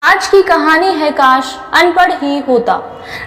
आज की कहानी है काश अनपढ़ ही होता।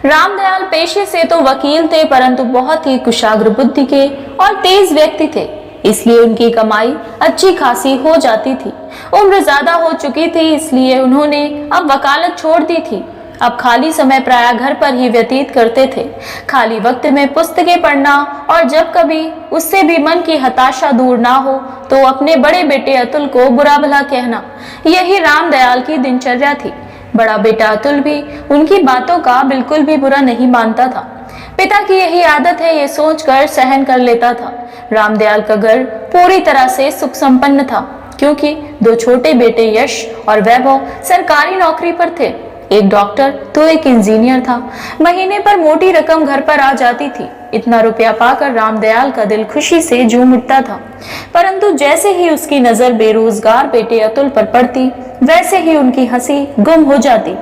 रामदयाल पेशे से तो वकील थे, परंतु बहुत ही कुशाग्र बुद्धि के और तेज व्यक्ति थे, इसलिए उनकी कमाई अच्छी खासी हो जाती थी। उम्र ज्यादा हो चुकी थी, इसलिए उन्होंने अब वकालत छोड़ दी थी। अब खाली समय प्रायः घर पर ही व्यतीत करते थे। खाली वक्त में पुस्तकें पढ़ना और जब कभी उससे भी मन की हताशा दूर ना हो तो अपने बड़े बेटे अतुल को बुरा भला कहना, यही रामदयाल की दिनचर्या थी। बड़ा बेटा अतुल भी उनकी बातों का बिल्कुल भी बुरा नहीं मानता था। पिता की यही आदत है, ये सोचकर सहन कर लेता था। रामदयाल का घर पूरी तरह से सुख संपन्न था, क्योंकि दो छोटे बेटे यश और वैभव सरकारी नौकरी पर थे। एक डॉक्टर तो एक इंजीनियर था। महीने पर मोटी रकम घर पर आ जाती थी। इतना रुपया पाकर रामदयाल का दिल खुशी से झूम उठता था। परंतु जैसे ही उसकी नजर बेरोजगार बेटे अतुल पर पड़ती, वैसे ही उनकी हंसी गुम हो जाती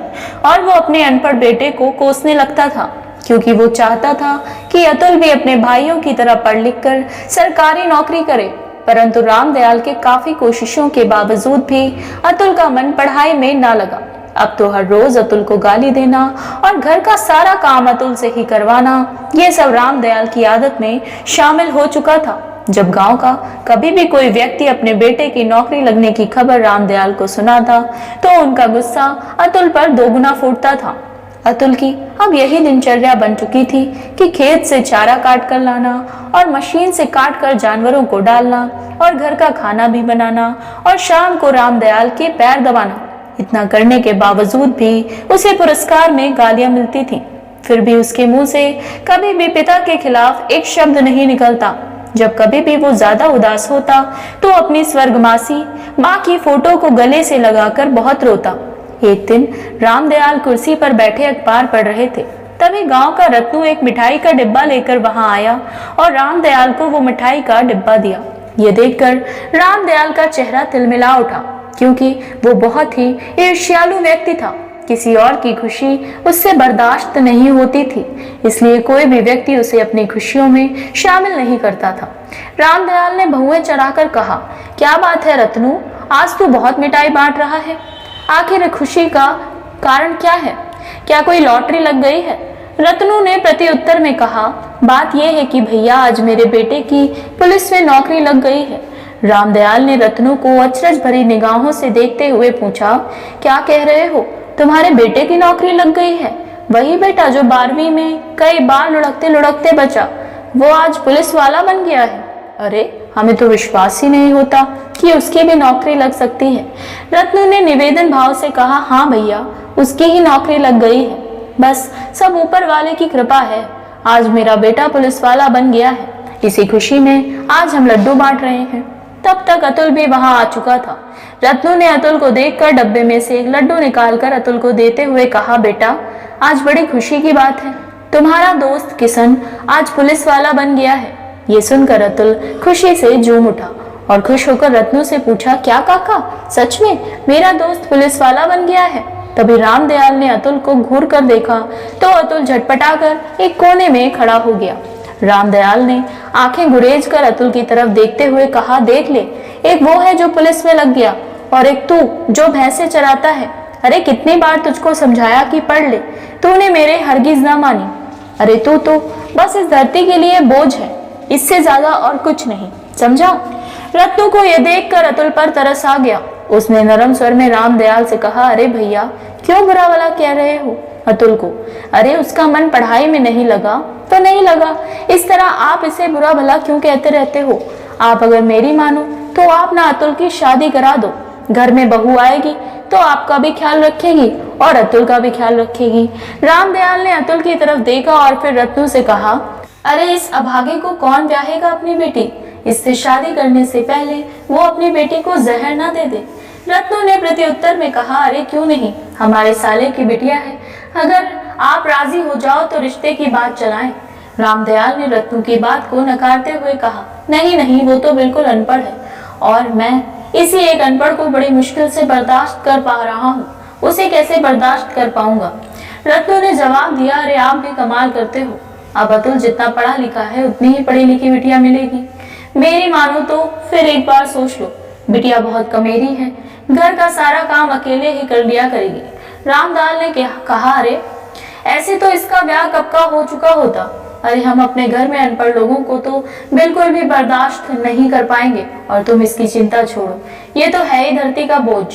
और वो अपने अनपढ़ बेटे को कोसने लगता था, क्योंकि वो चाहता था कि अतुल भी अपने भाइयों की तरह पढ़ लिख कर सरकारी नौकरी करे। परंतु रामदयाल के काफी कोशिशों के बावजूद भी अतुल का मन पढ़ाई में ना लगा। अब तो हर रोज अतुल को गाली देना और घर का सारा काम अतुल से ही करवाना, ये सब रामदयाल की आदत में शामिल हो चुका था। जब गांव का कभी भी कोई व्यक्ति अपने बेटे की नौकरी लगने की खबर रामदयाल को सुनाता, तो उनका गुस्सा अतुल पर दोगुना फूटता था। अतुल की अब यही दिनचर्या बन चुकी थी कि खेत से चारा काट कर लाना और मशीन से काट कर जानवरों को डालना और घर का खाना भी बनाना और शाम को रामदयाल के पैर दबाना। इतना करने के बावजूद भी उसे पुरस्कार में गालियां मिलती थीं। फिर भी उसके मुंह से कभी भी पिता के खिलाफ एक शब्द नहीं निकलता। जब कभी भी वो ज्यादा उदास होता तो अपनी स्वर्गवासी माँ की फोटो को गले से लगाकर बहुत रोता। एक दिन रामदयाल कुर्सी पर बैठे अखबार पढ़ रहे थे, तभी गांव का रत्नू एक मिठाई का डिब्बा लेकर वहां आया और रामदयाल को वो मिठाई का डिब्बा दिया। ये देखकर रामदयाल का चेहरा तिलमिला उठा, क्योंकि वो बहुत ही ईर्ष्यालु व्यक्ति था। किसी और की खुशी उससे बर्दाश्त नहीं होती थी, इसलिए कोई भी व्यक्ति उसे अपनी खुशियों में शामिल नहीं करता था। रामदयाल ने भुएं चढ़ाकर कहा, क्या बात है रत्नू, आज तू बहुत मिठाई बांट रहा है। आखिर खुशी का कारण क्या है? क्या कोई लॉटरी लग गई है? रत्नू ने प्रति उत्तर में कहा, बात यह है कि भैया आज मेरे बेटे की पुलिस में नौकरी लग गई है। रामदयाल ने रत्नू को अचरज भरी निगाहों से देखते हुए पूछा, क्या कह रहे हो, तुम्हारे बेटे की नौकरी लग गई है? वही बेटा जो 12वीं में कई बार लुढ़कते लुढ़कते बचा, वो आज पुलिस वाला बन गया है। अरे हमें तो विश्वास ही नहीं होता कि उसकी भी नौकरी लग सकती है। रत्नू ने निवेदन भाव से कहा, हाँ भैया, उसकी ही नौकरी लग गई है। बस सब ऊपर वाले की कृपा है। आज मेरा बेटा पुलिस वाला बन गया है। इसी खुशी में आज हम लड्डू बांट रहे हैं। तब तक अतुल भी वहां आ चुका था। रत्नू ने अतुल को देखकर डब्बे में से एक लड्डू निकालकर अतुल को देते हुए कहा, बेटा आज बड़ी खुशी की बात है, तुम्हारा दोस्त किशन आज पुलिस वाला बन गया है। ये सुनकर अतुल खुशी से झूम उठा और खुश होकर रत्नू से पूछा, क्या काका, सच में मेरा दोस्त पुलिस वाला बन गया है? तभी रामदयाल ने अतुल को घूर कर देखा तो अतुल झटपटाकर एक कोने में खड़ा हो गया। रामदयाल ने आंखें गुरेज कर अतुल की तरफ देखते हुए कहा, देख ले, एक वो है जो पुलिस में लग गया और एक तू जो भैंसे चराता है। अरे कितनी बार तुझको समझाया कि पढ़ ले, तूने मेरे हरगिज ना मानी। अरे तू तो बस इस धरती के लिए बोझ है, इससे ज्यादा और कुछ नहीं, समझा? रत्नू को यह देखकर अतुल पर तरस आ गया। उसने नरम स्वर में रामदयाल से कहा, अरे भैया क्यों बुरा भला कह रहे हो अतुल को? अरे उसका मन पढ़ाई में नहीं लगा तो नहीं लगा, इस तरह आप इसे बुरा भला क्यों कहते रहते हो? आप अगर मेरी मानो तो आप ना अतुल की शादी करा दो। घर में बहू आएगी तो आपका भी ख्याल रखेगी और अतुल का भी ख्याल रखेगी। रामदयाल ने अतुल की तरफ देखा और फिर रत्नू से कहा, अरे इस अभागे को कौन ब्याहेगा अपनी बेटी? इससे शादी करने से पहले वो अपनी बेटी को जहर ना दे दे। रत्नू ने प्रति उत्तर में कहा, अरे क्यों नहीं, हमारे साले की बिटिया है, अगर आप राजी हो जाओ तो रिश्ते की बात चलाएं। रामदयाल ने रत्नू की बात को नकारते हुए कहा, नहीं नहीं, वो तो बिल्कुल अनपढ़ है और मैं इसी एक अनपढ़ को बड़ी मुश्किल से बर्दाश्त कर पा रहा हूँ, उसे कैसे बर्दाश्त कर पाऊंगा? रत्नू ने जवाब दिया, अरे आप भी कमाल करते हो, अब अतुल जितना पढ़ा लिखा है उतनी ही पढ़ी लिखी बिटिया मिलेगी। मेरी मानो तो फिर एक बार सोच लो, बिटिया बहुत कमेरी है, घर का सारा काम अकेले ही कर लिया करेगी। रामदयाल ने कहा, अरे ऐसे तो इसका ब्याह कब का हो चुका होता। अरे हम अपने घर में अनपढ़ लोगों को तो बिल्कुल भी बर्दाश्त नहीं कर पाएंगे, और तुम इसकी चिंता छोड़ो, ये तो है ही धरती का बोझ,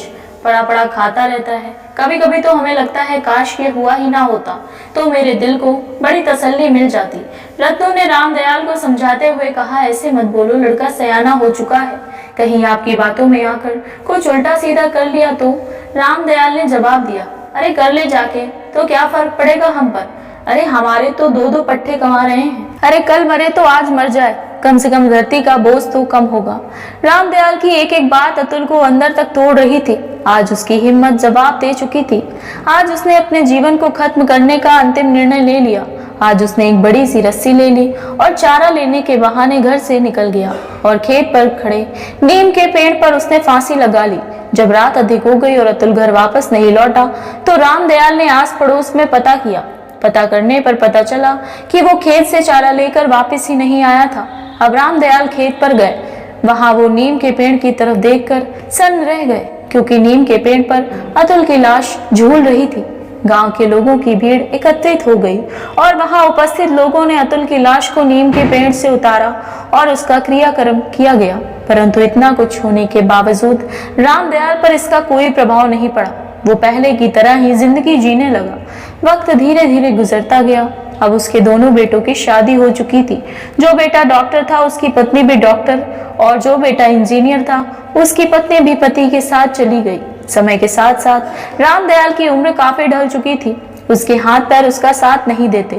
पड़ा पड़ा खाता रहता है। कभी कभी तो हमें लगता है काश ये हुआ ही ना होता, तो मेरे दिल को बड़ी तसल्ली मिल जाती। रत्नू ने रामदयाल को समझाते हुए कहा, ऐसे मत बोलो, लड़का सयाना हो चुका है, कहीं आपकी बातों में आकर कुछ उल्टा सीधा कर लिया तो। रामदयाल ने जवाब दिया, अरे कर ले जाके, तो क्या फर्क पड़ेगा हम पर, अरे हमारे तो दो दो पट्टे कमा रहे हैं, अरे कल मरे तो आज मर जाए, कम से कम धरती का बोझ तो कम होगा। रामदयाल की एक एक बात अतुल को अंदर तक तोड़ रही थी। आज उसकी हिम्मत जवाब दे चुकी थी। आज उसने अपने जीवन को खत्म करने का अंतिम निर्णय ले लिया। आज उसने एक बड़ी सी रस्सी ले ली और चारा लेने के बहाने घर से निकल गया और खेत पर खड़े नीम के पेड़ पर उसने फांसी लगा ली। जब रात अधिक हो गई और अतुल घर वापस नहीं लौटा तो रामदयाल ने आस पड़ोस में पता किया। पता करने पर पता चला कि वो खेत से चारा लेकर वापस ही नहीं आया था। अब रामदयाल खेत पर गए। वहां वो नीम के पेड़ की तरफ देखकर सन्न रह गए, क्योंकि नीम के पेड़ पर अतुल की लाश झूल रही थी। गांव के लोगों की भीड़ एकत्रित हो गई और वहां उपस्थित लोगों ने अतुल की लाश को नीम के पेड़ से उतारा और उसका क्रियाक्रम किया गया। परंतु इतना कुछ होने के बावजूद रामदयाल पर इसका कोई प्रभाव नहीं पड़ा। वो पहले की तरह ही जिंदगी जीने लगा। वक्त धीरे धीरे गुजरता गया। अब उसके दोनों बेटों की शादी हो चुकी थी। जो बेटा डॉक्टर था उसकी पत्नी भी डॉक्टर, और जो बेटा इंजीनियर था उसकी पत्नी भी पति के साथ चली गई। समय के साथ साथ रामदयाल की उम्र काफी ढल चुकी थी। उसके हाथ पैर उसका साथ नहीं देते।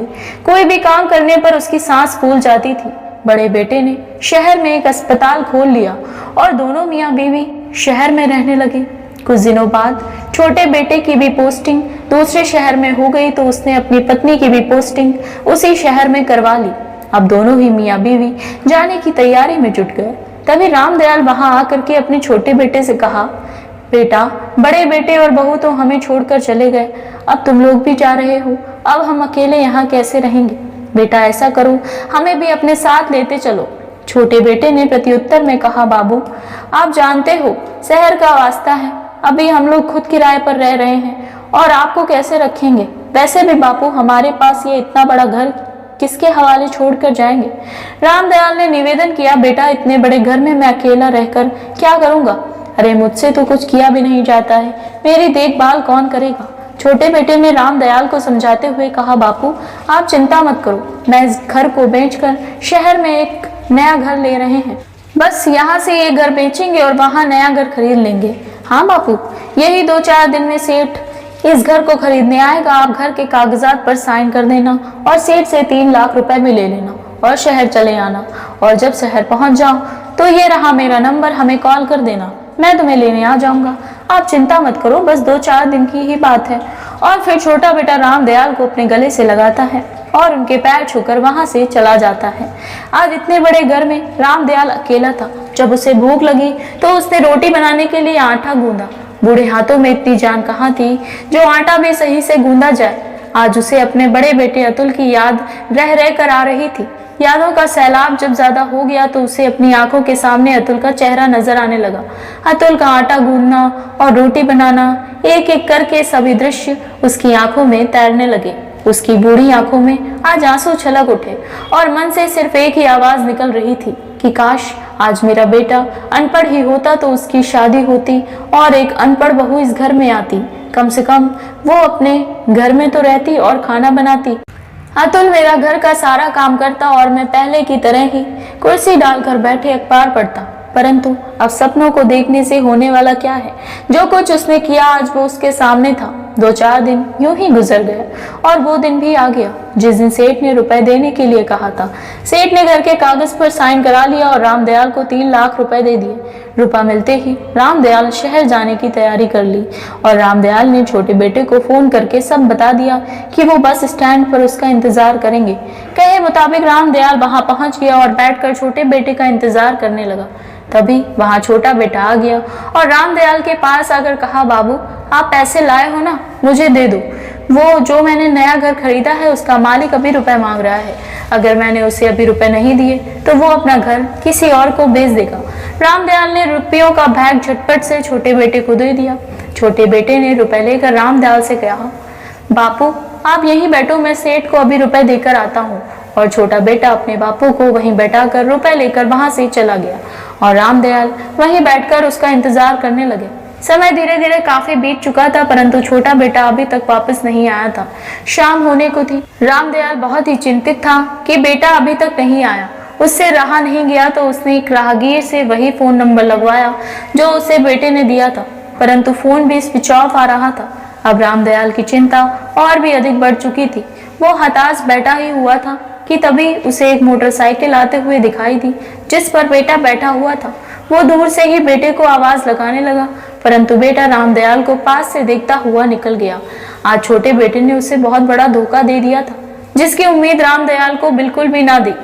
कोई भी काम करने पर उसकी सांस फूल जाती थी। बड़े बेटे ने शहर में एक अस्पताल खोल लिया और दोनों मियाँ बीवी शहर में रहने लगे। कुछ दिनों बाद छोटे बेटे की भी पोस्टिंग दूसरे शहर में हो गई, तो उसने अपनी पत्नी की भी पोस्टिंग उसी शहर में करवा ली। अब दोनों ही मियाँ बीवी जाने की तैयारी में जुट गए। तभी रामदयाल वहां आकर के अपने छोटे बेटे से कहा, बेटा, बड़े बेटे और बहू तो हमें छोड़कर चले गए, अब तुम लोग भी जा रहे हो, अब हम अकेले यहाँ कैसे रहेंगे? बेटा ऐसा करो, हमें भी अपने साथ लेते चलो। छोटे बेटे ने प्रत्युत्तर में कहा, बाबू आप जानते हो शहर का वास्ता है, अभी हम लोग खुद किराए पर रह रहे हैं और आपको कैसे रखेंगे? वैसे भी बापू हमारे पास ये इतना बड़ा घर किसके हवाले छोड़कर जाएंगे? रामदयाल ने निवेदन किया, बेटा इतने बड़े घर में मैं अकेला रहकर क्या करूंगा? अरे मुझसे तो कुछ किया भी नहीं जाता है, मेरी देखभाल कौन करेगा? छोटे बेटे ने रामदयाल को समझाते हुए कहा, बापू आप चिंता मत करो, मैं इस घर को बेचकर शहर में एक नया घर ले रहे हैं, बस यहाँ से ये घर बेचेंगे और वहाँ नया घर खरीद लेंगे। हाँ बापू, यही 2-4 दिन में सेठ इस घर को खरीदने आएगा, आप घर के कागजात पर साइन कर देना और सेठ से 3 लाख रुपए भी ले लेना और शहर चले आना, और जब शहर पहुंच जाओ तो ये रहा मेरा नंबर, हमें कॉल कर देना, मैं तुम्हें लेने आ जाऊंगा, आप चिंता मत करो, बस 2-4 दिन की ही बात है। और फिर छोटा बेटा रामदयाल को अपने गले से लगाता है और उनके पैर छूकर वहां से चला जाता है। आज इतने बड़े घर में रामदयाल अकेला था। जब उसे भूख लगी तो उसने रोटी बनाने के लिए आटा गूंदा। बूढ़े हाथों में इतनी जान कहाँ थी जो आटा भी सही से गूंदा जाए। आज उसे अपने बड़े बेटे अतुल की याद रह रह कर आ रही थी। यादों का सैलाब जब ज्यादा हो गया तो उसे अपनी आंखों के सामने अतुल का चेहरा नजर आने लगा। अतुल का आटा गूंदना और रोटी बनाना, एक एक करके सभी दृश्य उसकी आंखों में तैरने लगे। उसकी बूढ़ी आंखों में आज आंसू छलक उठे और मन से सिर्फ एक ही आवाज निकल रही थी कि काश आज मेरा बेटा अनपढ़ ही होता तो उसकी शादी होती और एक अनपढ़ बहू इस घर में आती, कम से कम वो अपने घर में तो रहती और खाना बनाती। अतुल मेरा घर का सारा काम करता और मैं पहले की तरह ही कुर्सी डालकर बैठे अखबार पढ़ता। परंतु अब सपनों को देखने से होने वाला क्या है? जो कुछ उसने किया आज वो उसके सामने था। 2-4 दिन यूं ही गुजर गए और वो दिन भी आ गया जिस दिन सेठ ने रुपए देने के लिए कहा था। सेठ ने घर के कागज पर साइन करा लिया और रामदयाल को 3 लाख रुपए दे दिए। रुपया मिलते ही रामदयाल शहर जाने की तैयारी कर ली और रामदयाल ने छोटे बेटे को फोन करके सब बता दिया कि वो बस स्टैंड पर उसका इंतजार करेंगे। कहे मुताबिक रामदयाल वहां पहुंच गया और बैठकर छोटे बेटे का इंतजार करने लगा। तभी वहां छोटा बेटा आ गया और रामदयाल के पास आकर कहा, बाबू आप पैसे लाए हो ना, मुझे दे दो। वो जो मैंने नया घर खरीदा है उसका मालिक अभी रुपए मांग रहा है, अगर मैंने उसे अभी रुपए नहीं दिए तो वो अपना घर किसी और को बेच देगा। रामदयाल ने रुपयों का बैग झटपट से छोटे बेटे को दे दिया। छोटे बेटे ने रुपए लेकर रामदयाल से कहा, बापू आप यहीं बैठो, मैं सेठ को अभी रुपए देकर आता हूँ। और छोटा बेटा अपने बापू को वहीं बैठाकर रुपए लेकर वहां से चला गया और रामदयाल वहीं बैठकर उसका इंतजार करने लगे। समय धीरे धीरे काफी बीत चुका था, परंतु छोटा बेटा अभी तक वापस नहीं आया था। शाम होने को थी। रामदयाल बहुत ही चिंतित था कि बेटा अभी तक नहीं आया। उससे रहा नहीं गया तो उसने एक राहगीर से वही फोन नंबर लगवाया जो उसे बेटे ने दिया था, परंतु फोन भी स्विच ऑफ आ रहा था। अब रामदयाल की चिंता और भी अधिक बढ़ चुकी थी। वो हताश बैठा ही हुआ था कि तभी उसे एक मोटरसाइकिल आते हुए दिखाई दी जिस पर बेटा बैठा हुआ था। वो दूर से ही बेटे को आवाज लगाने लगा, परंतु बेटा रामदयाल को पास से देखता हुआ निकल गया। आज छोटे बेटे ने उसे बहुत बड़ा धोखा दे दिया था, जिसकी उम्मीद रामदयाल को बिल्कुल भी ना दी।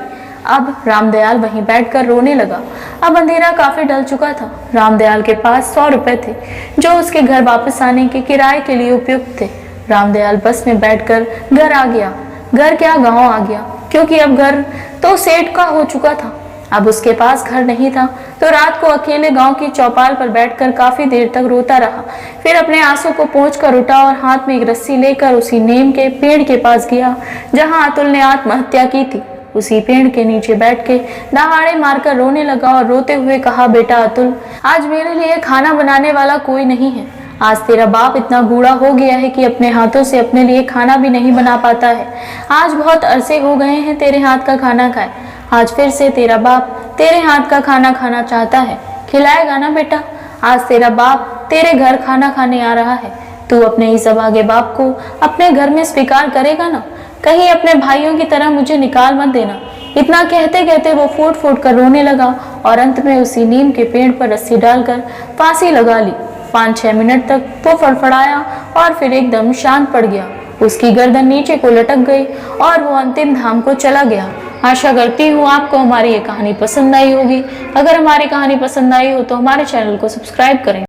अब रामदयाल वहीं बैठकर रोने लगा। अब अंधेरा काफी ढल चुका था। रामदयाल के पास 100 रुपए थे जो उसके घर वापस आने के किराए के लिए उपयुक्त थे। रामदयाल बस में बैठकर घर आ गया। घर क्या, गांव आ गया, क्योंकि अब घर तो सेठ का हो चुका था। अब उसके पास घर नहीं था, तो रात को अकेले गांव की चौपाल पर बैठकर काफी देर तक रोता रहा। फिर अपने आंसू को पोंछकर उठा और हाथ में एक रस्सी लेकर उसी नीम के पेड़ के पास गया जहां अतुल ने आत्महत्या की थी। उसी पेड़ के नीचे बैठ के दहाड़े मारकर रोने लगा और रोते हुए कहा, बेटा अतुल, आज मेरे लिए खाना बनाने वाला कोई नहीं है। आज तेरा बाप इतना बूढ़ा हो गया है कि अपने हाथों से अपने लिए खाना भी नहीं बना पाता है। आज बहुत अरसे हो गए हैं तेरे हाथ का खाना खाए। आज फिर से तेरा बाप तेरे हाथ का खाना खाना चाहता है। खिलाएगा ना बेटा? आज तेरा बाप तेरे घर खाना खाने आ रहा है। तू अपने इस अभागे बाप को अपने घर में स्वीकार करेगा ना? कहीं अपने भाइयों की तरह मुझे निकाल मत देना। इतना कहते कहते वो फूट फूट कर रोने लगा और अंत में उसी नीम के पेड़ पर रस्सी डालकर फांसी लगा ली। 5-6 मिनट तक वो फड़फड़ाया और फिर एकदम शांत पड़ गया। उसकी गर्दन नीचे को लटक गई और वो अंतिम धाम को चला गया। आशा करती हूँ आपको हमारी ये कहानी पसंद आई होगी। अगर हमारी कहानी पसंद आई हो तो हमारे चैनल को सब्सक्राइब करें।